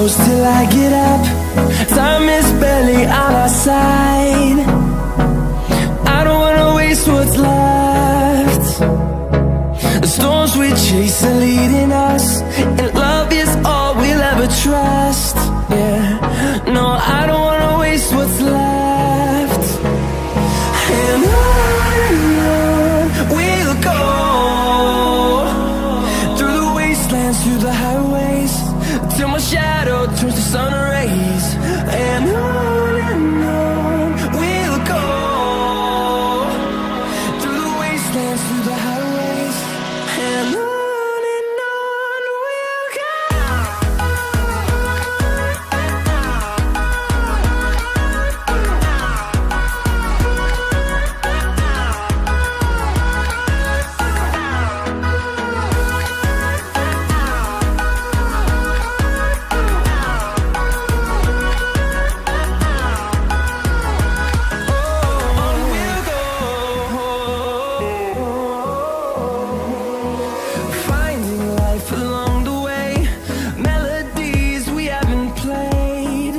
close till I get up. Time is barely on our side. I don't wanna waste what's left. The storms we chase are leading us, and love is all we'll ever trust. Yeah, no, I don't wanna waste what's left. And on we'll go, through the wastelands, through the highways, till my shadow turns to sun rays. And on we'll go, through the wastelands, through the highways, and on we'll go. Finding life along the way, melodies we haven't played.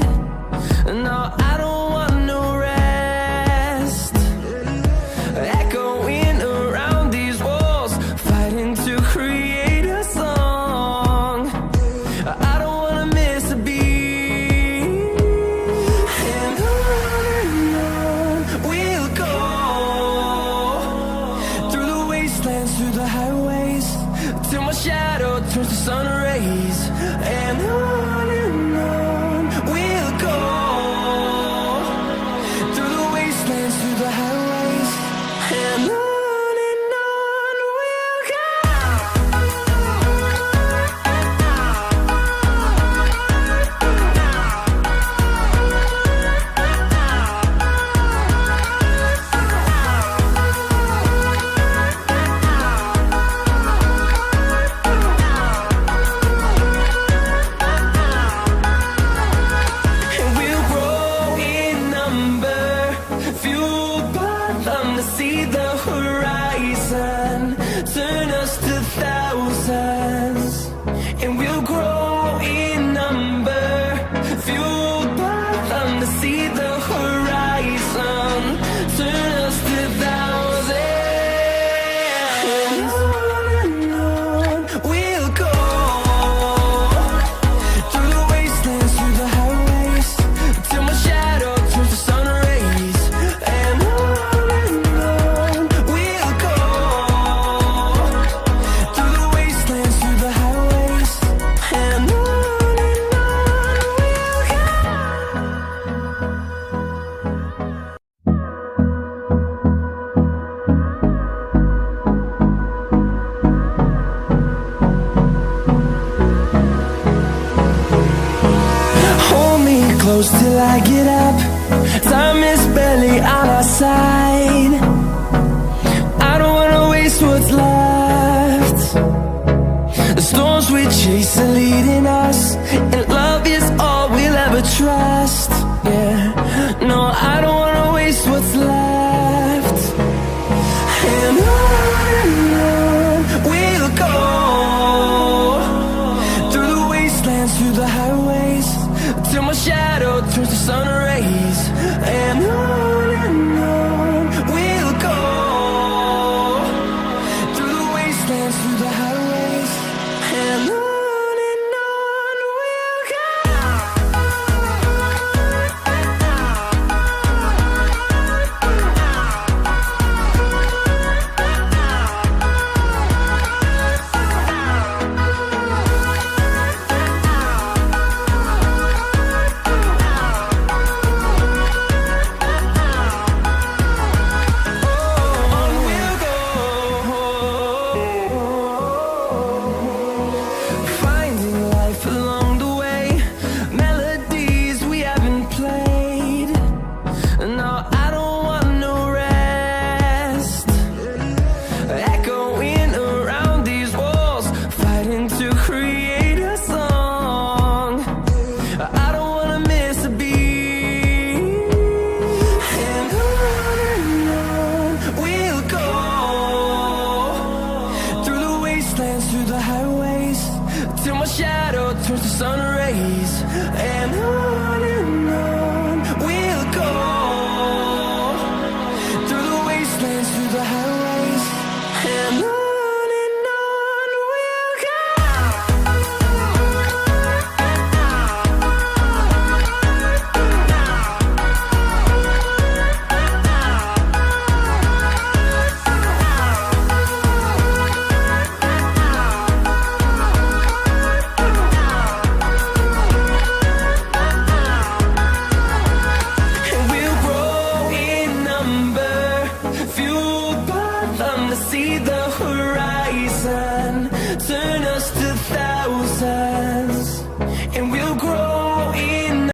No, I don't want no rest. Echoing around these walls, fighting to create a song. I don't wanna miss a beat. And on we'll go, through the wastelands, through the highways, till my shadow turns to sun rays. And on we'll go, through the wastelands, through the highways, and on we'll go. And we'll grow in number, fueled by them to see the horizon, turn us to thousands. And we'll grow in number, fueled by them to see the horizon, turn us to thousands. And on we'll go, through the wastelands, through the highways, till my shadow turns to sun rays. And on we'll go, through the wastelands, through the highways, and on we'll go. Hold me close till I get up. Time is barely on our side. I don't wanna waste what's left. The storms we chase are leading us, and love is